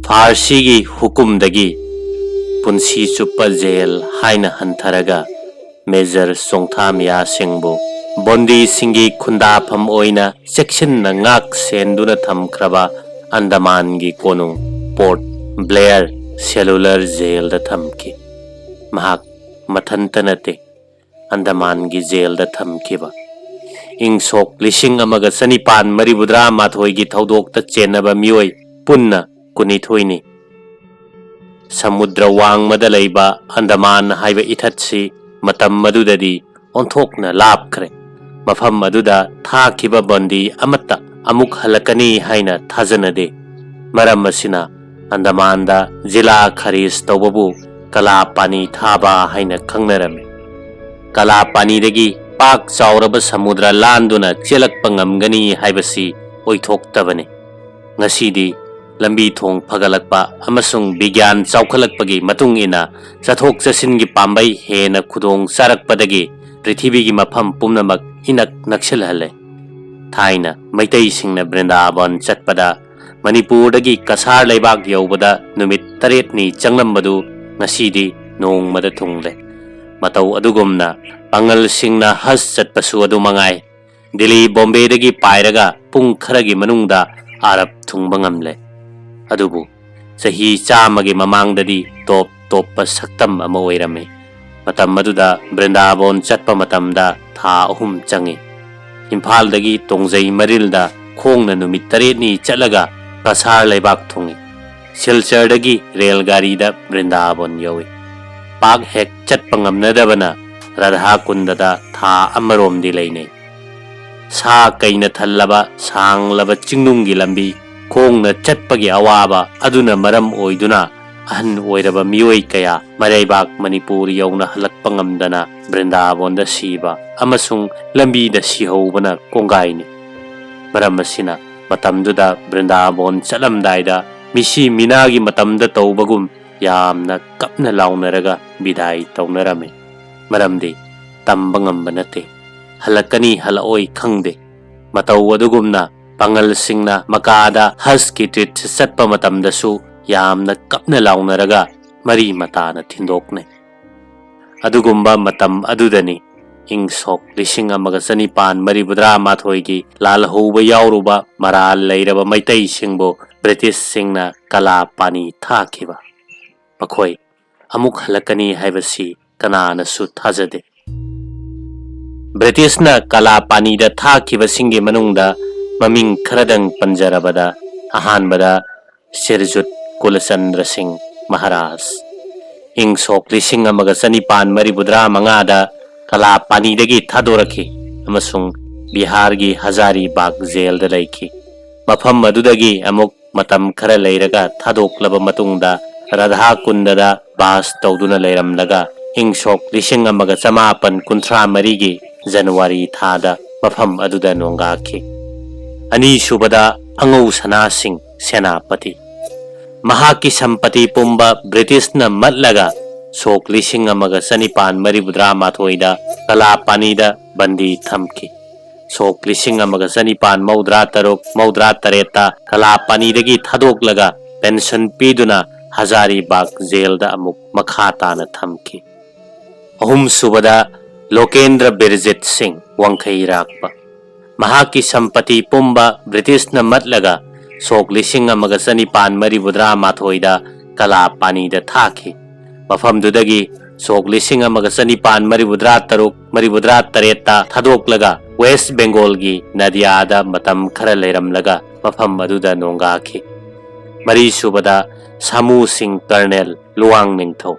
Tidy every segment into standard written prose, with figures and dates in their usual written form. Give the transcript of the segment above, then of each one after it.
फारसी की हुकुम दगी पुंसी चुप्पा jail हाइना हंथरगा major सोंगथामिया सिंहबु boondi सिंगी खुंदाफम ओइना section नाक सेंदुना थमख्रबा अंडमान की कोनुंग पोर्ट ब्लेयर सेलुलर जेल दा थमकी महाक मथंत नते अंडमान की जेल दा थमकीबा इंग सोक लिशिंग अमगा सनिपान मरिबुद्रा माथोई की थौदोक ता चेनबा मियोय पुन्ना कुनिथोइनी समुद्र वांगमदा लैबा अंडमान हाइबा इथतसी मतम मदुददी ओंथोकना लापख्रे मफम मदुदा थाखिबा बंदी अमत्ता अमुक हलकनी हाइना थाजनदे मरम मसिना अंडमानदा जिला खरीज तौबबु कला पानी थाबा हाइना खंगनरमे कला पानीदगी पाक चाउरबा समुद्र लांदुना चेलकपा ngamgani हाइबसी ओइथोक्तबने ngasiदी लंबी थोंग फगलकपा अमसुंग विज्ञान चौखलकपगी मतुंग इना चथोक चसिन की पांबई हेन खुदोंग चारकपदगी पृथ्वी की मफम पुमनमक इनक नक्सलहले थाइना मैतई सिंगना वृंदावन चटपदा मणिपुरदगी कसार लेबाक यौबदा नुमित तरेतनी चंगलंबदु ngasiदी नोंगमदा थुंगले मतौ अदुगुमना पांगल सिंगना हस चटपसु अदु मंगाई दिल्ली बॉम्बेदगी पायरगा पुंग खरगी मनुंगदा आरब थुंगबंगमले अदुबु सही चामगे ममांगददी टॉप टॉप सक्तम अमा ओइरमे मतम मदुदा वृंदावन चटपा मतमदा था अहुम चंगे इम्फालदगी तोंगजई मरिलदा खोंगना नुमित तरेतनी चलगा कसार लेबाक थुंगे सिलचरदगी रेलगाड़ीदा वृंदावन यौई पाक हेक चटपा ngamnadabana राधा कुंददा था अमरोमदी लैने सा कैना थल्लबा सांगलबा चिंगनुंगी लंबी खोंगना चटपगी अवाबा अदुना मरम ओइदुना अहन ओइरबा मियोय कया मरैबाक मणिपुर यौना हलकपा ngamdana वृंदावनदा सीबा अमसुंग लंबीदा सीहौबना कोंगाइनी मरम असिना मतमदुदा वृंदावन चलमदाइदा मिसी मिनागी मतमदा तौबगुम यामना कपना लाउनरगा विदाई तौनरमे मरमदे तंबा ngamba nate हलकनी हलओई खंगदे मतौ अदुगुमना पांगल सिंगना मकादा हस की ट्रिट सत्पा मतमदसु यामना कपना लाउनरगा मरी मताना थिंदोकने अदुगुम्बा मतम अदुदनी इंग सोक लिशिंग अमगा सनिपान मरिबुद्रा माथोइगी लालहौबा याउरुबा मराल लैरबा मैतई सिंगबो ब्रिटिश सिंगना कला पानी थाखिबा मखोई अमुक हलकनी हाइबसी कनानसु थाजदे ब्रिटिशना कला पानीदा थाखिबसिंगे मनुंगदा ममिंग खरदंग पंजरबदा अहानबदा सिरजुत कुलचंद्र सिंह महाराज इंग सोक लिशिंग अमगा सनिपान मरिबुद्रा मंगादा कला पानीदगी थादोरखी अमसुंग बिहार की हजारीबाग जेल दा लैखी मफम मदुदगी अमुक मतम खरा लैरगा थादोक्लबा मतुंगदा राधा कुंददा बास तौदुना लैरमलगा इंग सोक लिशिंग अमगा चमापन कुंथ्रा मरीगी जनवरी थादा मफम अदुदा नोंगाखी अनी सुबदा अंगौ सना सिंह सेनापति महाकी संपत्ति पुंबा ब्रिटिश न मत्लगा सोक लिशिंग अमगा सनिपान मरिबुद्रा माथोइदा कला पानीदा बंदी थमकी सोक लिशिंग अमगा सनिपान मौद्रा तरेता कला पानीदगी थादोकलगा पेंशन पीदुना हजारीबाग जेल दा अमुक मखा ताना थमकी अहुम सुबदा लोकेंद्र बिरजित सिंह वंखईराकपा महाकी संपत्ति पुंबा ब्रिटिश न मत्लगा सोक लिशिंग अमगा सनिपान मरिबुद्रा माथोइदा कला पानीदा थाखी मफमदुदगी सोक लिशिंग अमगा सनिपान मरिबुद्रा तरेता थादोकलगा वेस्ट बंगाल की नदियादा मतम खरा लैरमलगा मफम अदुदा नोंगाखी मरी सुबदा सामू सिंह कर्नेल लुवांग निंगथौ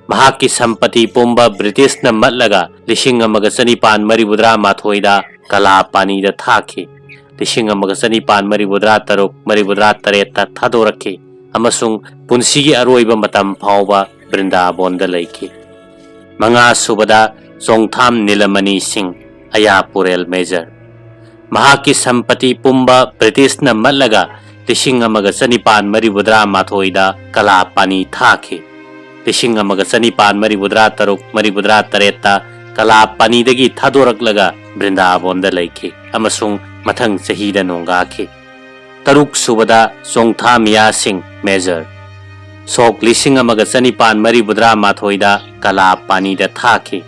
महाकी संपत्ति पुंबा ब्रिटिश न मत्लगा लिशिंग अमगा सनिपान मरिबुद्रा माथोइदा कला पानीदा थाखी लिशिंग अमगा सनिपान मरिबुद्रा तरेता थादोरखी अमसुंग पुंसीगी अरोइबा मतम फाउबा वृंदावन लेखी। मंगा सुबदा चोंगथाम नीलमणि सिंह अयापुरेल मेजर महाकी संपत्ति पुंबा ब्रिटिश न मल्लगा लिसिंग अमगा चनिपान मरिबुद्रा माथोइदा कला पानी थाखे। लिसिंग अमगा चनिपान मरिबुद्रा तरुक मरिबुद्रा तरेता कला पानीदगी थादोरकलगा वृंदावन लेखी अमसुंग मथंग चहीदा नोंगाखी। तरुक सुबदा चोंगथामिया सिंह मेजर सोक लिसिंग अमगा चनिपान मरिबुद्रा माथोइदा कला पानीदा थाखे।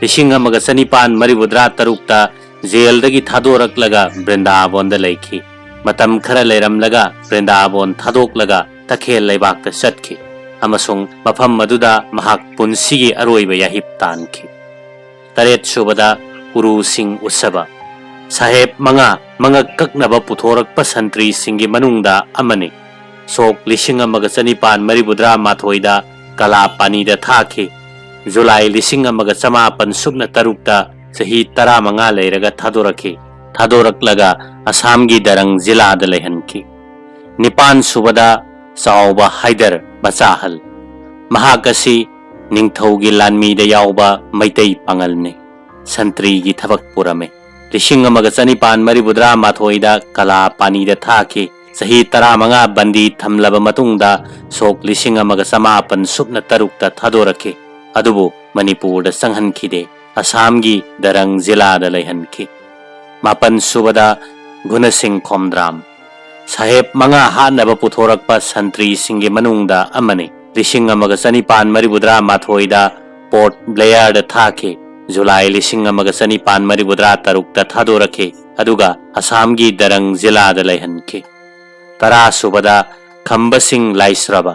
लिसिंग अमगा चनिपान मरिबुद्रा तरुकता जेलदगी थादोरकलगा वृंदावन लेखी। मतम खरा लेरमलगा वृंदावन थादोकलगा तखेल लेबाकता चटखी अमसुंग मफम मदुदा महाक पुंसीगी अरोइबा याहिप तानखी। तरेत सुबदा उरु सिंह उत्सवा साहेब मंगा कक्नबा पुथोरकपा संतरी सिंगी मनुंगदा अमने सोक लिसिंग अमगा चनिपान मरिबुद्रा माथोइदा कला पानीदा थाखे। जुलाई लिसिंग अमगा चमापन सुबना तरुकता चही 15 लेरगा थादोरखे। थादोरकलगा असम की दरंग जिला लेहनखी। निपान सुबदा चाउबा हैदर बचाहल महाकसी निंगथौगी लानमीदा याउबा मैतै पांगलने संतरी की थबक पुरमे। लिसिंग अमगा चनिपान मरिबुद्रा माथोइदा कला पानीदा थाखे। चही 15 बंदी थमलबा मतुंगदा सोक लिसिंग अमगा चमापन सुबना तरुकता थादोरखे। अदुबु मणिपुरदा चंगहनखिदे असम की दरंग जिला लेहनखी। मापन सुबदा गुण सिंह खोमद्राम साहेब मंगा हानबा पुथोरकपा संतरी सिंगी मनुंगदा अमने लिसिंग अमगा चनिपान मरिबुद्रा माथोइदा पोर्ट ब्लेयर थाखे। जुलाई लिसिंग अमगा चनिपान मरिबुद्रा तरुकता थादोरखे अदुगा असम की दरंग जिला लेहनखी। 10 सुबदा खंब सिंह लाइस्रबा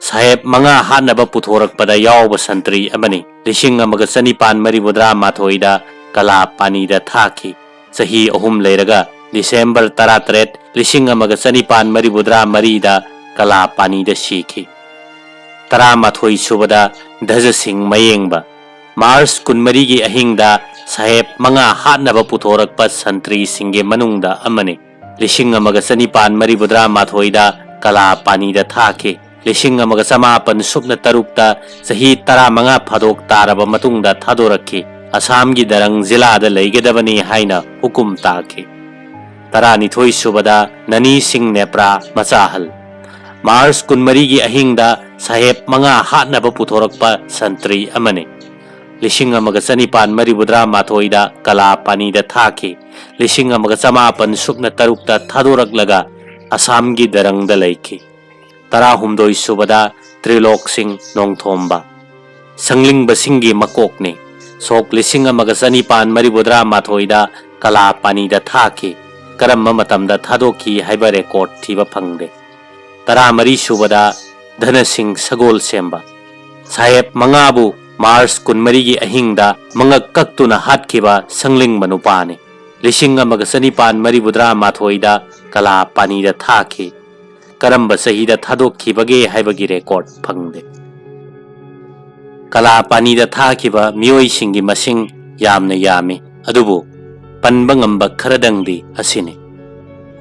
साहेब मंगा हानबा पुथोरकपदा यावबा संतरी अमने लिसिंग अमगा चनिपान मरिबुद्रा माथोइदा कला पानीदा थाखे। चही 3 लेरगा दिसंबर 13 लिसिंग अमगा चनिपान मरिबुद्रा मरीदा कला पानीदा सीखी। 11 सुबदा धज सिंह मयेंगबा मार्च 14 की अहिंगदा साहेब मंगा हानबा पुथोरकपा संतरी सिंगे मनुंगदा अमने लिसिंग अमगा चनिपान मरिबुद्रा माथोइदा कला पानीदा थाखे। लिसिंग अमगा चमापन सुबना तरुकता चही 15 फादोक तारबा मतुंगदा थादोरखे। असम की दरंग जिला लेगदबनी हाइना हुकुम ताखे। 12 सुबदा ननी सिंह नेप्रा मचाहल मार्च 14 की अहिंगदा साहेब मंगा हानबा पुथोरकपा संतरी अमने लिसिंग अमगा चनिपान मरिबुद्रा माथोइदा कला पानीदा थाखे। लिसिंग अमगा चमापन सुबना तरुकता थादोरकलगा असम की दरंग लेखी। 13 सुबदा त्रिलोक सिंह नोंगथोंबा संगलिंग सिंगी मकोकने सोक लिसिंग अमगा चनिपान मरिबुद्रा माथोइदा कला पानीदा थाखे। करम्बा मतमदा थादोखी हाइबा रेकॉर्ड थीबा फंगदे। 13 सुबदा धन सिंह सगोल सेंबा साहेब मंगाबु मार्च 14 की अहिंगदा मंगा कक्तुना हाटखिबा संगलिंग मनुपाने लिसिंग अमगा चनिपान मरिबुद्रा माथोइदा कला पानीदा थाखे। करम्बा चहीदा थादोखिबगे हाइबगी रेकॉर्ड फंगदे। कला पानीदा थाखिबा मियोइसिंगी मसिंग यामना यामे अदुबु पनबा ngamba खरदंगदी असिने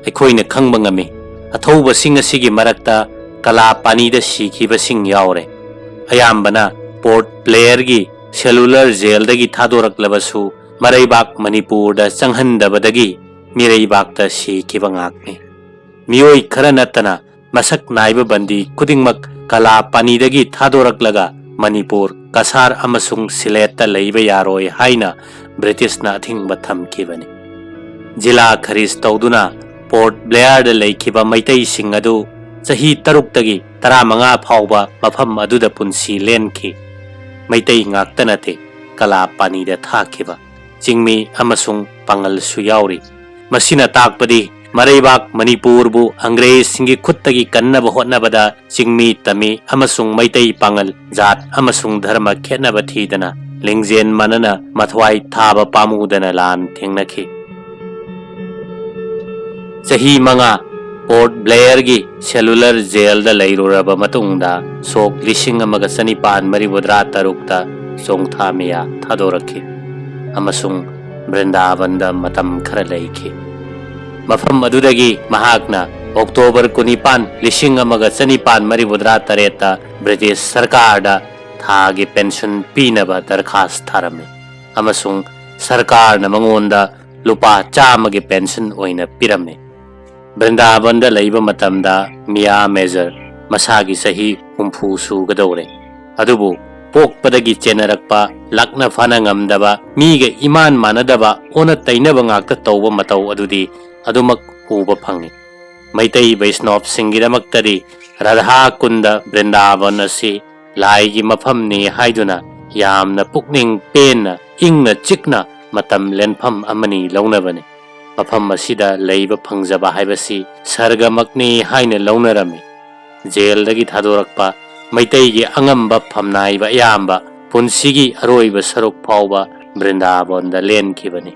अखोइना खंगबा ngami अथौबा सिंग असिगी मरक्ता कला पानीदा सीखिबा सिंग यावरे। अयाम्बना पोर्ट ब्लेयर की सेलुलर जेलदगी थादोरकलबसु मरैबाक मणिपुरदा चंगहनदबदगी मिरैबाकता सीखिबा ngakne। मियोइ खरा नतना मसक नाइबा बंदी खुदिंगमक कला पानीदगी थादोरकलगा मणिपुर कसार अमसुंग सिलेट लेबा यारोय हाइना ब्रिटिशना अथिंगबा थमखिबने। जिला खरीज तौदुना पोर्ट ब्लेयर लेखिबा मैतै सिंग अदु चही 3 15 फाउबा मफम अदुदा पुंसी लेनखी। मैतै ngaktanate कला पानीदा थाखिबा चिंगमी अमसुंग पांगलसु यावरी। मसिना ताकपदी मरैबाक मणिपुरबु अंग्रेज सिंगी खुत्तगी कन्नबा होटनबदा चिंगमी तमी अमसुंग मैतै पांगल जात अमसुंग धर्म खेतनबा थीदना लिंगजेन मनना मथवाई थाबा पामुदना लान थेंगनखी। चही 5 पोर्ट ब्लेयर की सेलुलर जेल लेरुरबा मतुंगदा सोक लिसिंग अमगा चनिपान मरिबुद्रा तरुकता चोंगथामिया थादोरखी अमसुंग वृंदावनदा मतम खरा लेखी। मफम अदुदगी महाकना ऑक्टोबर 19 लिसिंग अमगा चनिपान मरिबुद्रा तरेता ब्रिटिश सरकार दा थागी पेंशन पीनबा दरखास्त थारमे अमसुंग सरकार न मंगोंदा लुपा चामगी पेंशन ओइना पिरमे वृंदावन दा लैबा मतमदा मिया मेजर मसागी सही हुंफू सुगदौरे अदुबु पोकपदगी चेनरक्पा लक्ना फाना ngamdaba मीगे इमान मानदबा ओना तैनबा ngakta तौबा मतौ अदुदी अदुमक उबा फंगी मैतई वैष्णव सिंगिदमक्तरी राधा कुंड वृंदावन असि लाइगी मफमनी हाइदुना यामना पुकनिंग पेना इंगना चिकना मतम लेनफम अमनी लौनबने मफम असिदा लैबा फंगजबा हाइबसी सरगमकनी हाइने लौनरमे जेलदगी थादोरक्पा मैतईगी अंगम्बा फमनाइबा याम्बा पुंसिगी अरोइबा सरुक फाउबा वृंदावनदा लेनखिबने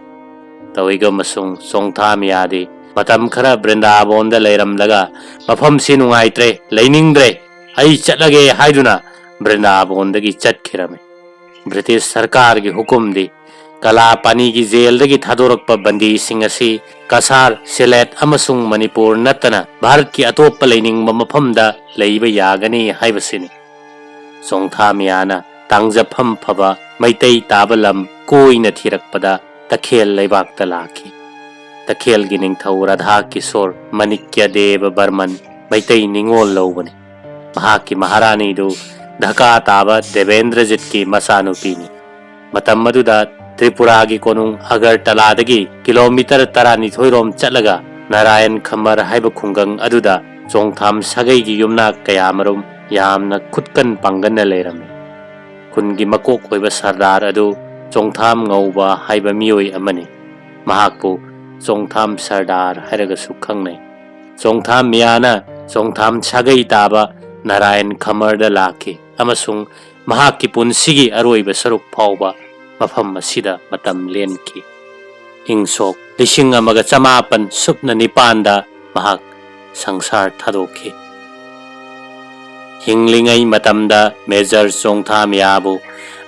तवैगा मसुंग सोंगथामियादी मतम खरा वृंदावनदा लैरमलगा मफम सि नुंगाइत्रे लैनिंग्द्रे आई चटलगे हाइदुना वृंदावनदगी चटखिरमे ब्रिटिश सरकार की हुकुमदी कलापानी की जेलदगी थादोरक्पा बंदीसिंग असि कसार सिलेट अमसुंग मणिपुर नत्तना भारत की अतोप्पा लैनिंगबा मफमदा लैबा यागनी हाइबसिनी सोंगथामियाना तांगजफम फबा मैतई ताबा लम कोइना थिरक्पदा तखेल लैबाकता लाखी तखेल की निंगथौ राधा किशोर मणिक्य देव बर्मन मैतई निंगोल लौबने महाकी महारानी दु ढका ताबा देवेंद्रजीत की मसानुपीनी मतम मदुदा त्रिपुरा की कोनुंग अगरतलादगी किलोमीटर 12 चलगा नारायण खमर हाइब खुंगंग अदुदा चोंगथाम सगई की युमना कयामरुम यामना खुदकन पांगन लेरमे खुनगी मकोक ओइबा सरदार अदु चोंगथाम ngौबा हाइब मियोई अमने महाकपु चोंगथाम सरदार हाइरगसु खंगनै चोंगथाम मियाना चोंगथाम सगई ताबा नारायण खमरदा लाखी अमसुंग महाकी पुंसिगी अरोइबा सरुक फाउबा मफम असिदा मतम लेनखी इंसोक लिसिंग अमगा चमापन सुपना निपानदा महाक संसार थादोखी हिंगलिंगई मतमदा मेजर चोंगथामियाबु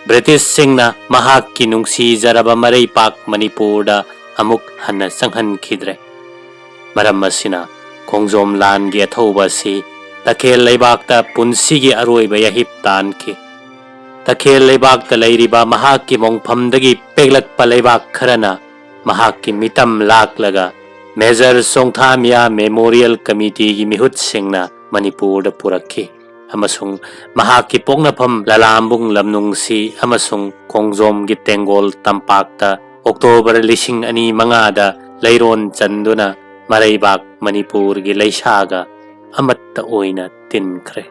ब्रिटिश सिंगना महाकी नुंगसी जरबा मरई पाक मणिपुरदा अमुक हन्ना संहनखिद्रे मरम असिना खोंगजोम लानगी अथौबासी तखेल लैबाकता पुंसिगी अरोइबा यहिप तानखी तखेल लैबाकता लैरिबा महाकी मोंगफमदगी पेगलकपा लैबाक खरना महाकी मितम लाकलगा मेजर चोंगथामिया मेमोरियल कमिटी की मिहुत सिंगना मणिपुरदा पुरखी अमसुंग महाकी पोंगनफम ललामबुंग लमनुंगसी अमसुंग खोंगजोम की तेंगोल तंपाकता अक्टोबर 2005 लैरोन चंदुना मरैबाक मणिपुर की लैसागा अमत्ता ओइना तिनख्रे।